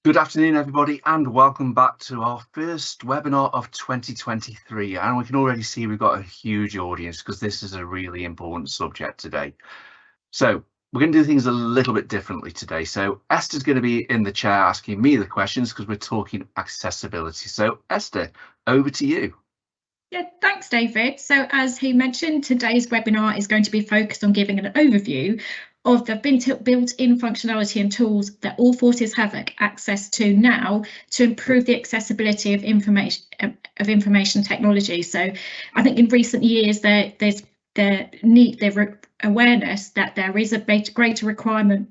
Good afternoon, everybody, and welcome back to our first webinar of 2023. And we can already see we've got a huge audience because this is a really important subject today. So we're going to do things a little bit differently today. So Esther's going to be in the chair asking me the questions because we're talking accessibility. So Esther, over to you. Yeah, thanks, David. So as he mentioned, today's webinar is going to be focused on giving an overview of the built-in functionality and tools that all forces have access to now to improve the accessibility of information technology. So I think in recent years there's awareness that there is a greater requirement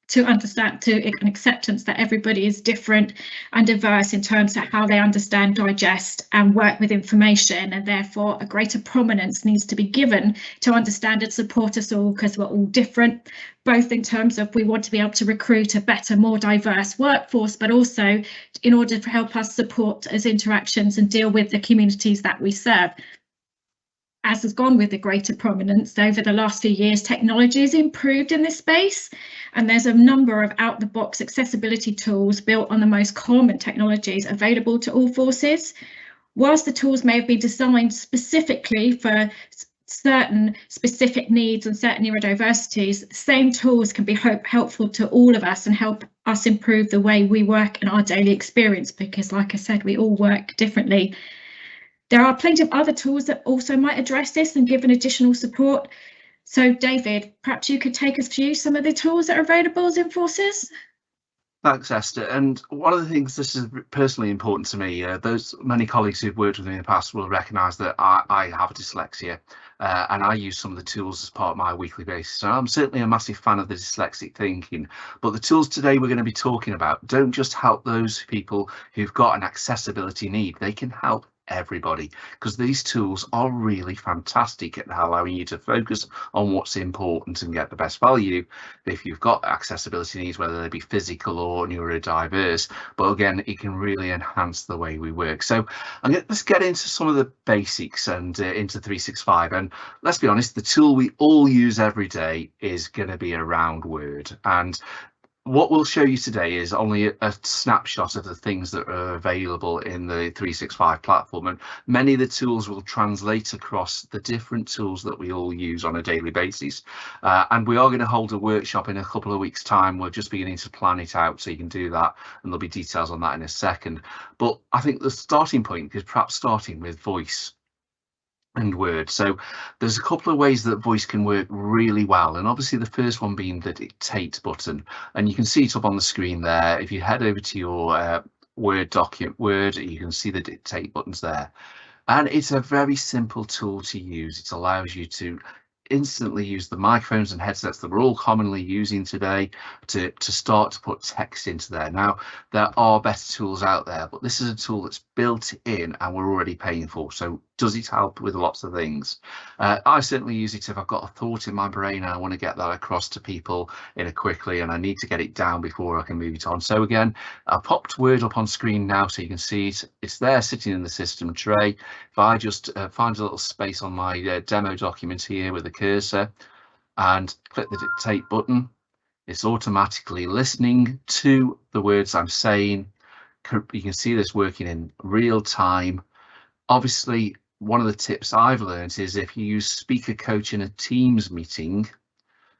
to understand, to an acceptance that everybody is different and diverse in terms of how they understand, digest and work with information, and therefore a greater prominence needs to be given to understand and support us all, because we're all different, both in terms of we want to be able to recruit a better, more diverse workforce, but also in order to help us support as interactions and deal with the communities that we serve. As has gone with the greater prominence over the last few years, technology has improved in this space, and there's a number of out-the-box accessibility tools built on the most common technologies available to all forces. Whilst the tools may have been designed specifically for certain specific needs and certain neurodiversities, same tools can be helpful to all of us and help us improve the way we work in our daily experience, because like I said, we all work differently. There are plenty of other tools that also might address this and give an additional support. So David, perhaps you could take us through some of the tools that are available as Enforces? Thanks, Esther. And one of the things, this is personally important to me, those many colleagues who've worked with me in the past will recognise that I have dyslexia, and I use some of the tools as part of my weekly basis. So I'm certainly a massive fan of the dyslexic thinking, but the tools today we're going to be talking about don't just help those people who've got an accessibility need, they can help everybody, because these tools are really fantastic at allowing you to focus on what's important and get the best value if you've got accessibility needs, whether they be physical or neurodiverse. But again, it can really enhance the way we work. So let's get into some of the basics and into 365. And let's be honest, the tool we all use every day is going to be around Word. And what we'll show you today is only a snapshot of the things that are available in the 365 platform, and many of the tools will translate across the different tools that we all use on a daily basis. And we are going to hold a workshop in a couple of weeks' time. We're just beginning to plan it out, so you can do that, and there'll be details on that in a second. But I think the starting point is perhaps starting with voice and Word. So there's a couple of ways that voice can work really well, and obviously the first one being the dictate button, and you can see it up on the screen there. If you head over to your Word document, you can see the dictate buttons there, and it's a very simple tool to use. It allows you to instantly use the microphones and headsets that we're all commonly using today to start to put text into there. Now, there are better tools out there, but this is a tool that's built in and we're already paying for. So does it help with lots of things? I certainly use it if I've got a thought in my brain and I want to get that across to people in a quickly, and I need to get it down before I can move it on. So again, I popped Word up on screen now so you can see it. It's there sitting in the system tray. If I just find a little space on my demo document here with the cursor and click the dictate button, it's automatically listening to the words I'm saying. You can see this working in real time. Obviously, one of the tips I've learned is if you use Speaker Coach in a Teams meeting,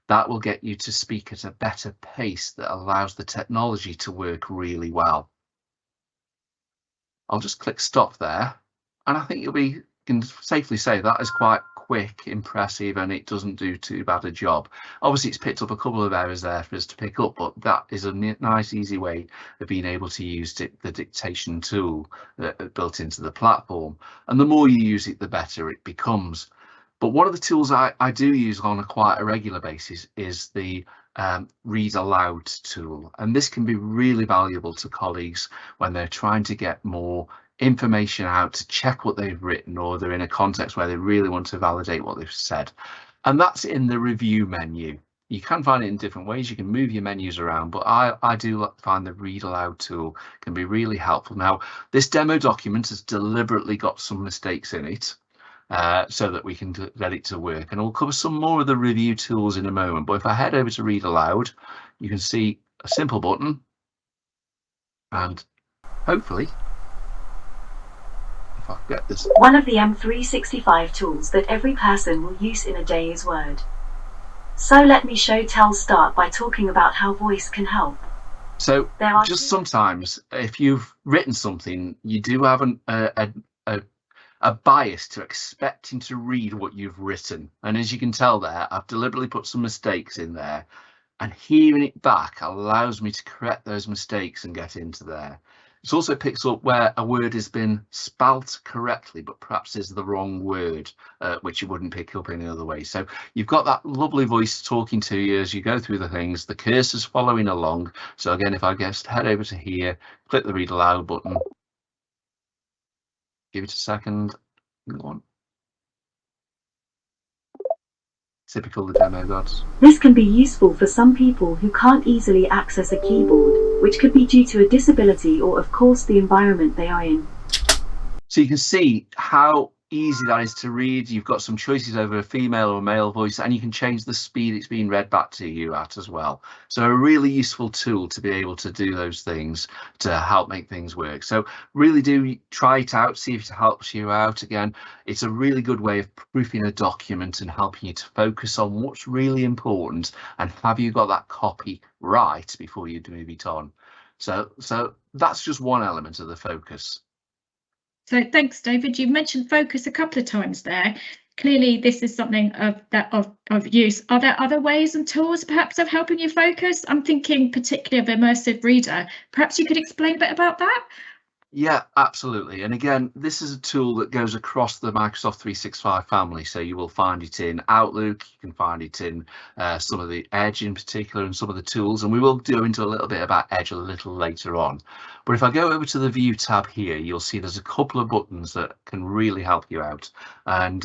that will get you to speak at a better pace that allows the technology to work really well. I'll just click stop there, and I think you can safely say that is quite quick, impressive, and it doesn't do too bad a job. Obviously, it's picked up a couple of errors there for us to pick up, but that is a nice, easy way of being able to use the dictation tool built into the platform. And the more you use it, the better it becomes. But one of the tools I do use on quite a regular basis is the read aloud tool, and this can be really valuable to colleagues when they're trying to get more information out to check what they've written, or they're in a context where they really want to validate what they've said. And that's in the review menu. You can find it in different ways. You can move your menus around, but I do find the read aloud tool can be really helpful. Now, this demo document has deliberately got some mistakes in it, so that we can get it to work, and we'll cover some more of the review tools in a moment. But if I head over to read aloud, you can see a simple button And hopefully, if I get this. One of the M365 tools that every person will use in a day is Word. So let me start by talking about how voice can help. So just sometimes if you've written something, you do have a bias to expecting to read what you've written. And as you can tell there, I've deliberately put some mistakes in there, and hearing it back allows me to correct those mistakes and get into there. It also picks up where a word has been spelt correctly, but perhaps is the wrong word, which you wouldn't pick up any other way. So you've got that lovely voice talking to you as you go through the things, the cursor's following along. So again, if I just head over to here, click the read aloud button, give it a second, go on. Typical the demo gods. This can be useful for some people who can't easily access a keyboard, which could be due to a disability or, of course, the environment they are in. So you can see how easy that is to read. You've got some choices over a female or a male voice, and you can change the speed it's being read back to you at as well. So a really useful tool to be able to do those things to help make things work. So really do try it out, see if it helps you out. Again, it's a really good way of proofing a document and helping you to focus on what's really important and have you got that copy right before you move it on. So that's just one element of the focus. So thanks, David. You've mentioned focus a couple of times there. Clearly, this is something of use. Are there other ways and tools perhaps of helping you focus? I'm thinking particularly of Immersive Reader. Perhaps you could explain a bit about that? Yeah, absolutely. And again, this is a tool that goes across the Microsoft 365 family. So you will find it in Outlook, you can find it in some of the Edge in particular and some of the tools. And we will go into a little bit about Edge a little later on. But if I go over to the View tab here, you'll see there's a couple of buttons that can really help you out. And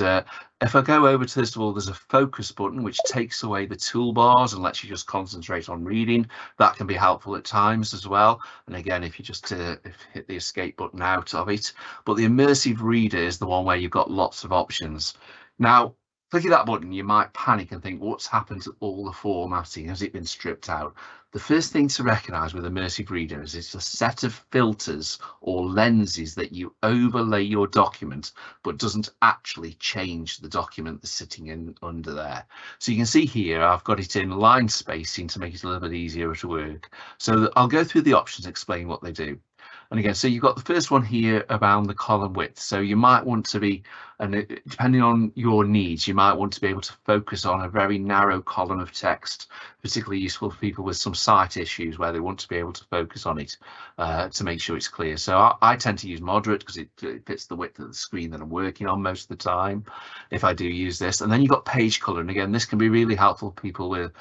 if I go over to, first of all, there's a focus button which takes away the toolbars and lets you just concentrate on reading. That can be helpful at times as well. And again, if you just hit the escape button out of it. But the Immersive Reader is the one where you've got lots of options. Now, clicking that button, you might panic and think, what's happened to all the formatting? Has it been stripped out? The first thing to recognise with Immersive Reader is it's a set of filters or lenses that you overlay your document, but doesn't actually change the document that's sitting in under there. So you can see here, I've got it in line spacing to make it a little bit easier to work. So I'll go through the options, explain what they do. And again, so you've got the first one here around the column width. So you might want to be, and depending on your needs, you might want to be able to focus on a very narrow column of text, particularly useful for people with some sight issues where they want to be able to focus on it to make sure it's clear. So I tend to use moderate because it fits the width of the screen that I'm working on most of the time, if I do use this. And then you've got page color. And again, this can be really helpful for people with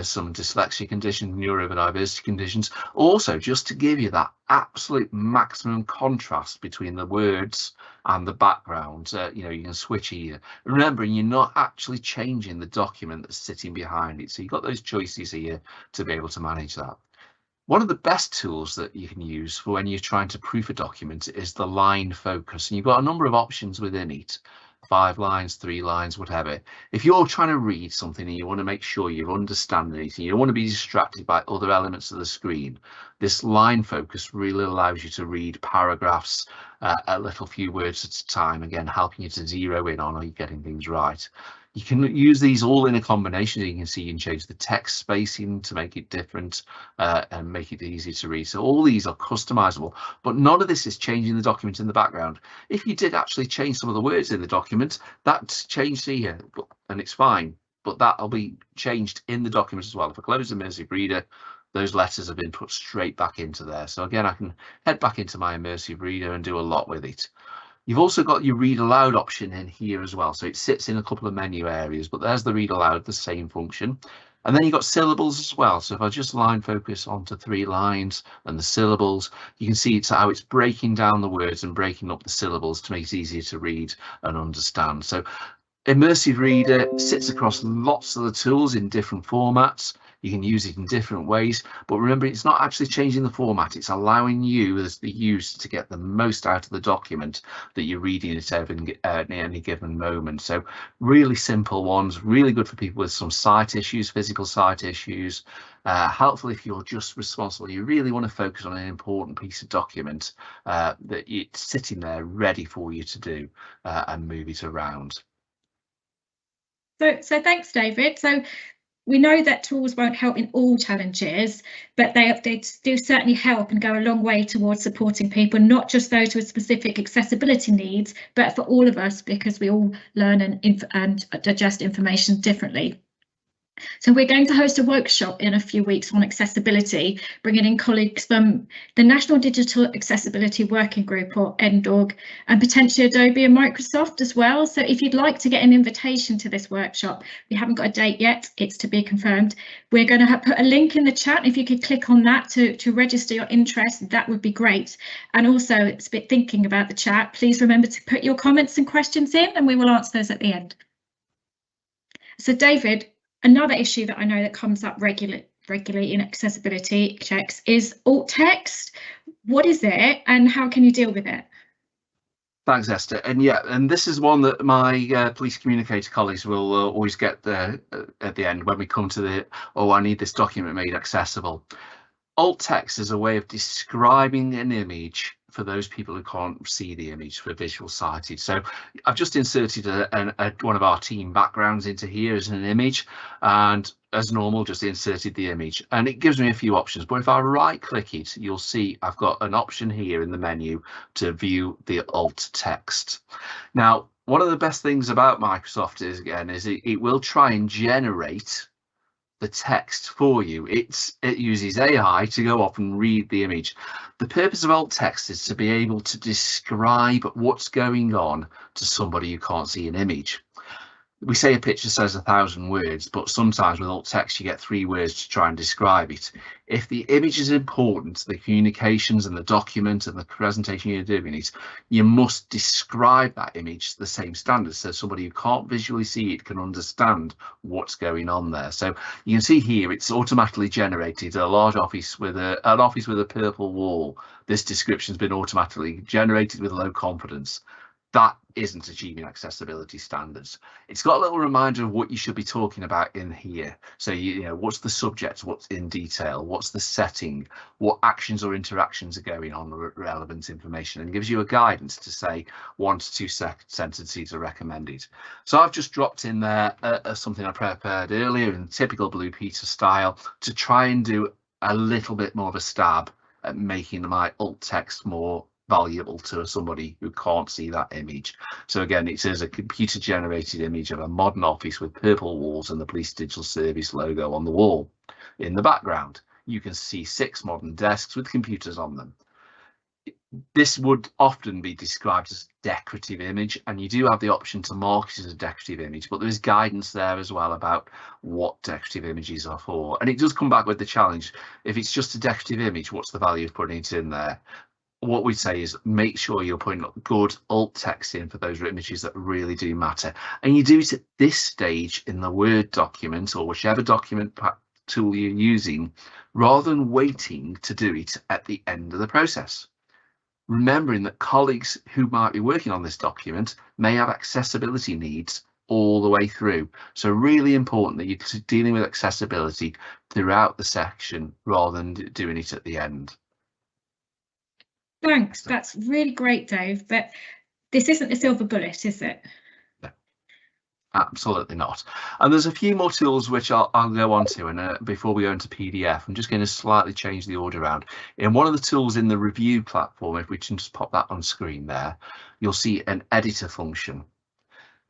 some dyslexia conditions, neurodiversity conditions, also just to give you that absolute maximum contrast between the words and the background. You know, you can switch here, remembering you're not actually changing the document that's sitting behind it. So you've got those choices here to be able to manage that. One of the best tools that you can use for when you're trying to proof a document is the line focus, and you've got a number of options within it. 5 lines, 3 lines, whatever. If you're trying to read something and you want to make sure you're understanding it and you don't want to be distracted by other elements of the screen, this line focus really allows you to read paragraphs a little few words at a time, again helping you to zero in on are you getting things right. You can use these all in a combination. You can see you can change the text spacing to make it different and make it easy to read. So all these are customizable, but none of this is changing the document in the background. If you did actually change some of the words in the document, that's changed here and it's fine, but that'll be changed in the document as well. If I close Immersive Reader, those letters have been put straight back into there. So again, I can head back into my Immersive Reader and do a lot with it. You've also got your read aloud option in here as well. So it sits in a couple of menu areas, but there's the read aloud, the same function. And then you've got syllables as well. So if I just line focus onto 3 lines and the syllables, you can see it's how it's breaking down the words and breaking up the syllables to make it easier to read and understand. So Immersive Reader sits across lots of the tools in different formats. You can use it in different ways, but remember, it's not actually changing the format. It's allowing you as the user to get the most out of the document that you're reading at any given moment. So really simple ones, really good for people with some sight issues, physical sight issues. Helpful if you're just responsible. You really want to focus on an important piece of document that it's sitting there ready for you to do and move it around. So thanks, David. So we know that tools won't help in all challenges, but they do certainly help and go a long way towards supporting people, not just those with specific accessibility needs, but for all of us, because we all learn and digest information differently. So we're going to host a workshop in a few weeks on accessibility, bringing in colleagues from the National Digital Accessibility Working Group, or NDORG, and potentially Adobe and Microsoft as well. So if you'd like to get an invitation to this workshop, we haven't got a date yet, it's to be confirmed. We're going to put a link in the chat. If you could click on that to register your interest, that would be great. And also, thinking about the chat, please remember to put your comments and questions in, and we will answer those at the end. So David, another issue that I know that comes up regularly in accessibility checks is alt text. What is it and how can you deal with it? Thanks, Esther. And yeah, and this is one that my police communicator colleagues will always get there at the end when we come to the, oh, I need this document made accessible. Alt text is a way of describing an image for those people who can't see the image, for visual sighted. So I've just inserted one of our team backgrounds into here as an image, and as normal, just inserted the image, and it gives me a few options. But if I right click it, you'll see I've got an option here in the menu to view the alt text. Now, one of the best things about Microsoft is it will try and generate the text for you. It uses AI to go off and read the image. The purpose of alt text is to be able to describe what's going on to somebody who can't see an image. We say a picture says 1,000 words, but sometimes with alt text you get 3 words to try and describe it. If the image is important, the communications and the document and the presentation you're doing it, you must describe that image to the same standard, so somebody who can't visually see it can understand what's going on there. So you can see here it's automatically generated a large office with a purple wall. This description's been automatically generated with low confidence. That isn't achieving accessibility standards. It's got a little reminder of what you should be talking about in here. So you know, what's the subject, what's in detail, what's the setting, what actions or interactions are going on, relevant information, and gives you a guidance to say 1 to 2 sentences are recommended. So I've just dropped in there something I prepared earlier in typical Blue Peter style to try and do a little bit more of a stab at making my alt text more valuable to somebody who can't see that image. So again, it says a computer generated image of a modern office with purple walls and the Police Digital Service logo on the wall. In the background, you can see 6 modern desks with computers on them. This would often be described as a decorative image, and you do have the option to mark it as a decorative image, but there's guidance there as well about what decorative images are for. And it does come back with the challenge. If it's just a decorative image, what's the value of putting it in there? What we'd say is make sure you're putting good alt text in for those images that really do matter. And you do it at this stage in the Word document or whichever document tool you're using, rather than waiting to do it at the end of the process. Remembering that colleagues who might be working on this document may have accessibility needs all the way through. So really important that you're dealing with accessibility throughout the section rather than doing it at the end. Thanks, that's really great, Dave, but this isn't a silver bullet, is it? No, absolutely not. And there's a few more tools which I'll go on to, and before we go into PDF, I'm just going to slightly change the order around. In one of the tools in the review platform, if we can just pop that on screen there, you'll see an editor function.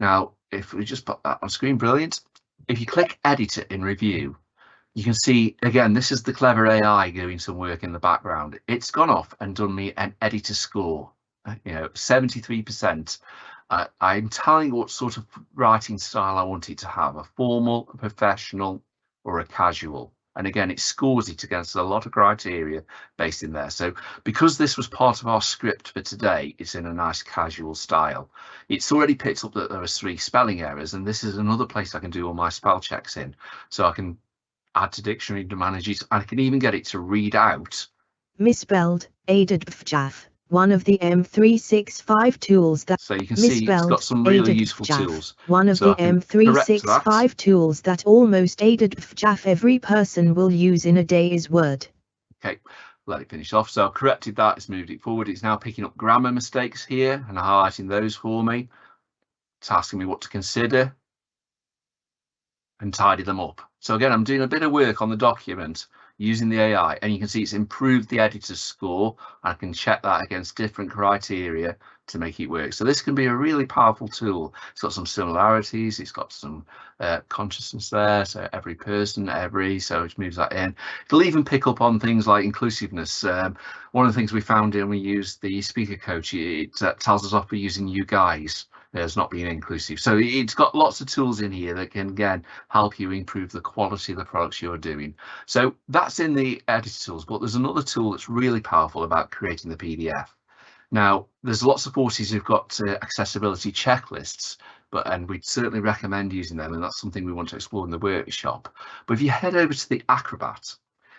Now, if we just pop that on screen, brilliant. If you click editor in review, you can see, again, this is the clever AI doing some work in the background. It's gone off and done me an editor score, 73%. I'm telling what sort of writing style I want it to have, a formal, a professional, or a casual. And again, it scores it against a lot of criteria based in there. So because this was part of our script for today, it's in a nice casual style. It's already picked up that there was 3 spelling errors, and this is another place I can do all my spell checks in. So I can add to dictionary manages. I can even get it to read out. Misspelled, aided VJAF, one of the M365 tools that... So you can see it's got some really useful tools. One of So the M365 tools that almost aided VJAF every person will use in a day is Word. Okay, let it finish off. So I've corrected that, it's moved it forward. It's now picking up grammar mistakes here and highlighting those for me. It's asking me what to consider and tidy them up. So again, I'm doing a bit of work on the document using the AI, and you can see it's improved the editor's score. I can check that against different criteria to make it work. So this can be a really powerful tool. It's got some similarities, it's got some consciousness there, so every person, so it moves that in. It'll even pick up on things like inclusiveness. One of the things we found when we used the speaker coach, it tells us off for using you guys as not being inclusive. So it's got lots of tools in here that can again help you improve the quality of the products you're doing. So that's in the editor tools, but there's another tool that's really powerful about creating the PDF. Now, there's lots of courses who've got accessibility checklists, and we'd certainly recommend using them, and that's something we want to explore in the workshop. But if you head over to the Acrobat,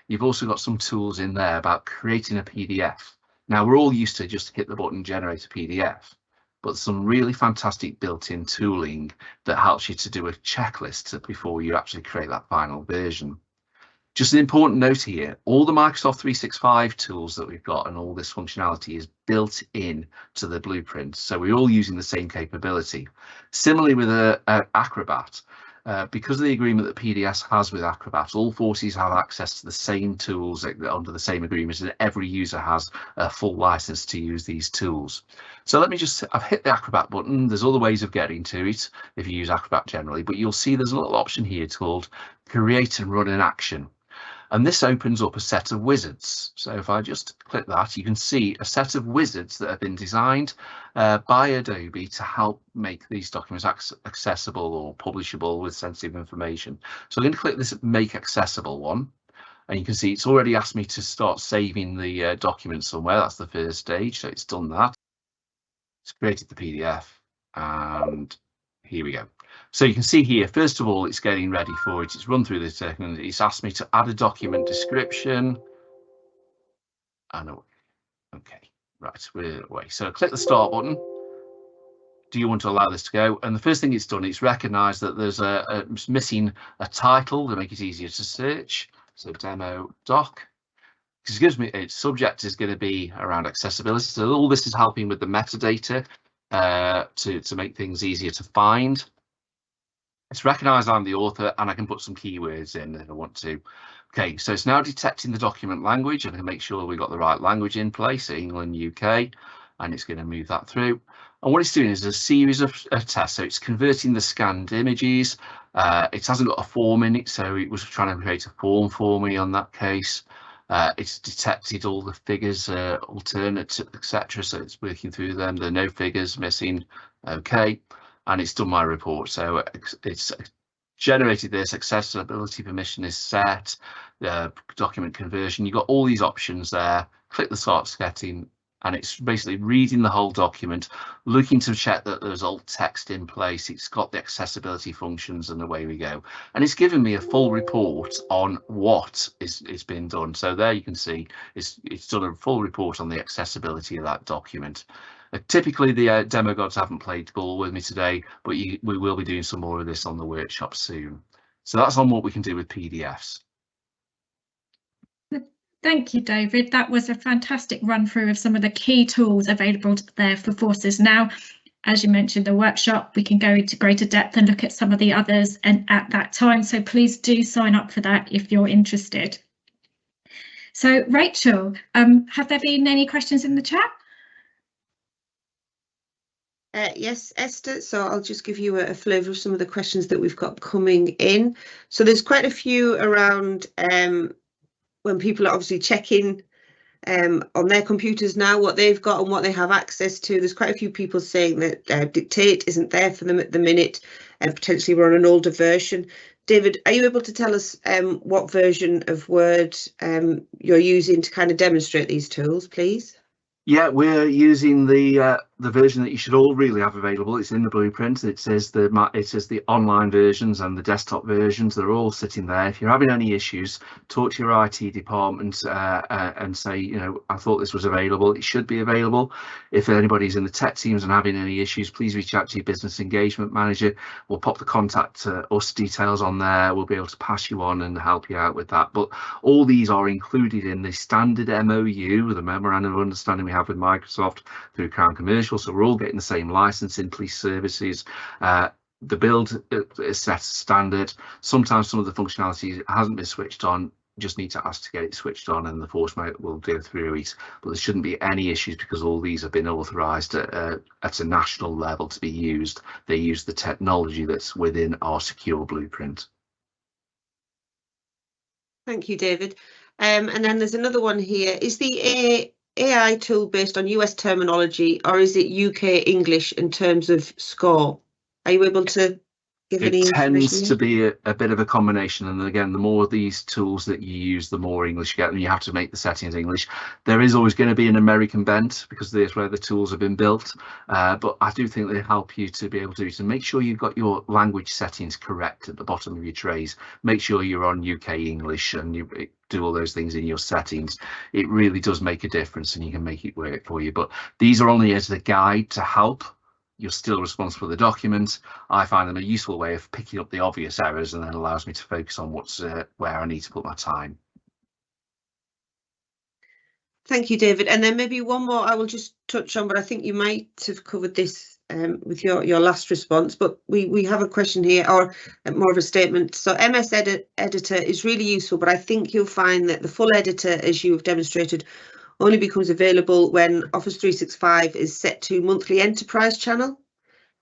you've also got some tools in there about creating a PDF. Now, we're all used to just hit the button, generate a PDF, but some really fantastic built-in tooling that helps you to do a checklist before you actually create that final version. Just an important note here, all the Microsoft 365 tools that we've got and all this functionality is built in to the blueprint. So we're all using the same capability. Similarly with Acrobat, because of the agreement that PDS has with Acrobat, all forces have access to the same tools under the same agreement, and every user has a full license to use these tools. So let me just, I've hit the Acrobat button. There's other ways of getting to it if you use Acrobat generally, but you'll see there's a little option here called Create and Run an Action. And this opens up a set of wizards. So if I just click that, you can see a set of wizards that have been designed by Adobe to help make these documents accessible or publishable with sensitive information. So I'm going to click this Make Accessible one. And you can see it's already asked me to start saving the document somewhere. That's the first stage. So it's done that. It's created the PDF. And here we go. So you can see here, first of all, it's getting ready for it. It's run through this second. It's asked me to add a document description. And okay, right, we're away. So click the start button. Do you want to allow this to go? And the first thing it's done, it's recognized that there's it's missing a title to make it easier to search. So demo doc. Excuse me, its subject is going to be around accessibility. So all this is helping with the metadata to make things easier to find. It's recognized I'm the author, and I can put some keywords in if I want to. Okay, so it's now detecting the document language, and I can make sure we've got the right language in place, so England, UK, and it's going to move that through. And what it's doing is a series of tests. So it's converting the scanned images. It hasn't got a form in it, so it was trying to create a form for me on that case. It's detected all the figures, alternate, etc. So it's working through them. There are no figures missing. Okay. And it's done my report. So it's generated this, accessibility permission is set, document conversion. You've got all these options there. Click the start sketching, and it's basically reading the whole document, looking to check that there's alt text in place. It's got the accessibility functions, and away we go. And it's given me a full report on what is being done. So there you can see it's done a full report on the accessibility of that document. Typically the demo gods haven't played ball with me today, but we will be doing some more of this on the workshop soon. So that's on what we can do with PDFs. Thank you, David. That was a fantastic run through of some of the key tools available there for forces. Now, as you mentioned, the workshop, we can go into greater depth and look at some of the others and at that time. So please do sign up for that if you're interested. So Rachel, have there been any questions in the chat? Yes, Esther, so I'll just give you a flavour of some of the questions that we've got coming in. So there's quite a few around when people are obviously checking on their computers now what they've got and what they have access to. There's quite a few people saying that Dictate isn't there for them at the minute, and potentially we're on an older version. David, are you able to tell us what version of Word you're using to kind of demonstrate these tools, please? Yeah, we're using the version that you should all really have available. It's in the blueprint. It says the online versions and the desktop versions. They're all sitting there. If you're having any issues, talk to your IT department and say, you know, I thought this was available. It should be available. If anybody's in the tech teams and having any issues, please reach out to your business engagement manager. We'll pop the contact us details on there. We'll be able to pass you on and help you out with that. But all these are included in the standard MOU, the memorandum of understanding we have with Microsoft through Crown Commercial, so we're all getting the same license in police services. The build is set standard. Sometimes some of the functionality hasn't been switched on. Just need to ask to get it switched on, and the force will go through it. But there shouldn't be any issues because all these have been authorised at a national level to be used. They use the technology that's within our secure blueprint. Thank you, David. And then there's another one here. Is the AI tool based on US terminology, or is it UK English in terms of score? Are you able to give any information? It tends to be a bit of a combination, and again, the more of these tools that you use, the more English you get, and you have to make the settings English. There is always going to be an American bent because that's where the tools have been built, but I do think they help you to be able to make sure you've got your language settings correct at the bottom of your trays. Make sure you're on UK English and you do all those things in your settings. It really does make a difference, and you can make it work for you. But these are only as a guide to help. You're still responsible for the document. I find them a useful way of picking up the obvious errors, and then allows me to focus on what's where I need to put my time. Thank you, David. And then maybe one more I will just touch on, but I think you might have covered this with your last response. But we have a question here, or more of a statement. So MS Editor is really useful, but I think you'll find that the full editor, as you have demonstrated, only becomes available when Office 365 is set to monthly enterprise channel.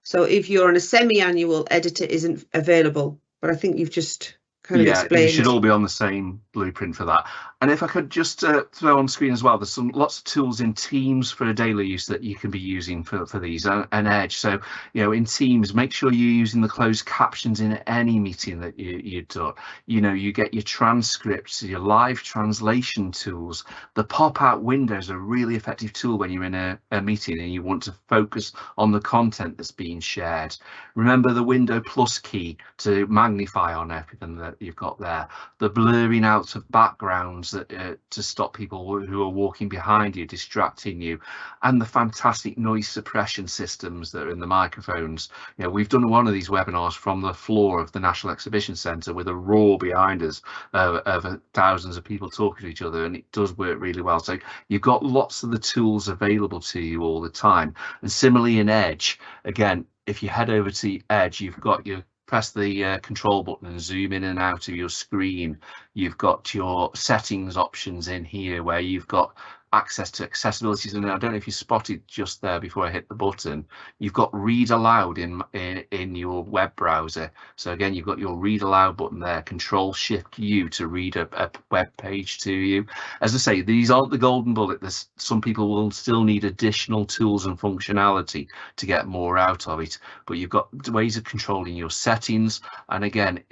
So if you're on a semi-annual, editor isn't available, but I think you've just kind of explained. You should all be on the same blueprint for that. And if I could just throw on screen as well, there's lots of tools in Teams for daily use that you can be using for these, and Edge. So, you know, in Teams, make sure you're using the closed captions in any meeting that you do. You know, you get your transcripts, your live translation tools. The pop-out window is a really effective tool when you're in a meeting and you want to focus on the content that's being shared. Remember the window plus key to magnify on everything that you've got there. The blurring out of backgrounds that to stop people who are walking behind you distracting you, and the fantastic noise suppression systems that are in the microphones. You know, we've done one of these webinars from the floor of the National Exhibition Centre with a roar behind us of thousands of people talking to each other, and it does work really well. So you've got lots of the tools available to you all the time. And similarly in Edge, again, if you head over to Edge, you've got your press the control button and zoom in and out of your screen. You've got your settings options in here where you've got access to accessibility. And I don't know if you spotted just there before I hit the button, you've got read aloud in your web browser. So again, you've got your read aloud button there, Control Shift U to read a web page to you. As I say, these aren't the golden bullet. There's some people will still need additional tools and functionality to get more out of it, but you've got ways of controlling your settings. And again,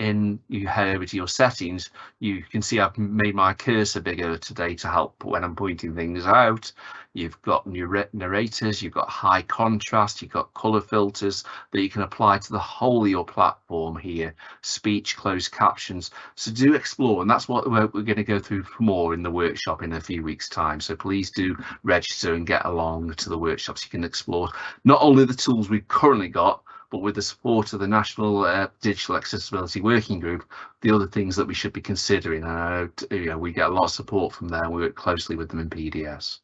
you head over to your settings, you can see I've made my cursor bigger today to help when I'm pointing things out. You've got narrators, you've got high contrast, you've got color filters that you can apply to the whole of your platform here, speech, closed captions. So do explore, and that's what we're going to go through more in the workshop in a few weeks' time. So please do register and get along to the workshops. You can explore not only the tools we've currently got, but with the support of the National Digital Accessibility Working Group, the other things that we should be considering. And you know, we get a lot of support from there. We work closely with them in PDS.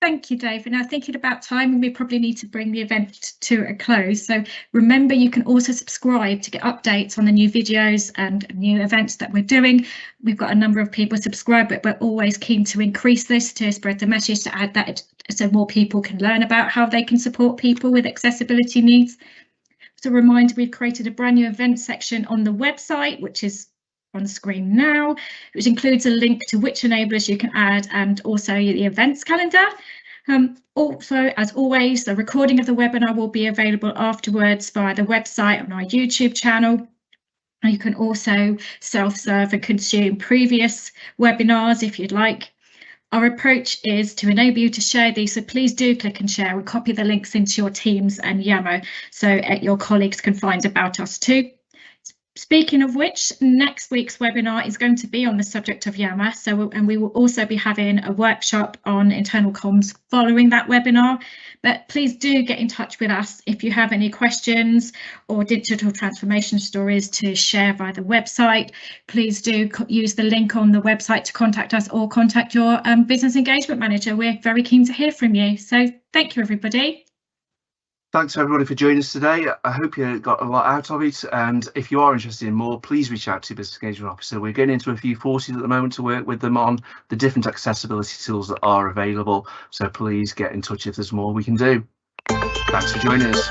Thank you, David. Now, thinking about time, we probably need to bring the event to a close. So remember, you can also subscribe to get updates on the new videos and new events that we're doing. We've got a number of people subscribed, but we're always keen to increase this, to spread the message, to add that so more people can learn about how they can support people with accessibility needs. So a reminder, we've created a brand new event section on the website, which is on the screen now, which includes a link to which enablers you can add and also the events calendar. Also, as always, the recording of the webinar will be available afterwards via the website on our YouTube channel. You can also self-serve and consume previous webinars if you'd like. Our approach is to enable you to share these, so please do click and share and copy the links into your Teams and Yammer so your colleagues can find about us too. Speaking of which, next week's webinar is going to be on the subject of Yammer, and we will also be having a workshop on internal comms following that webinar. But please do get in touch with us if you have any questions or digital transformation stories to share via the website. Please do use the link on the website to contact us or contact your business engagement manager. We're very keen to hear from you. So thank you, everybody. Thanks everybody for joining us today. I hope you got a lot out of it, and if you are interested in more, please reach out to your business engagement officer. We're getting into a few forces at the moment to work with them on the different accessibility tools that are available, so please get in touch if there's more we can do. Thanks for joining us.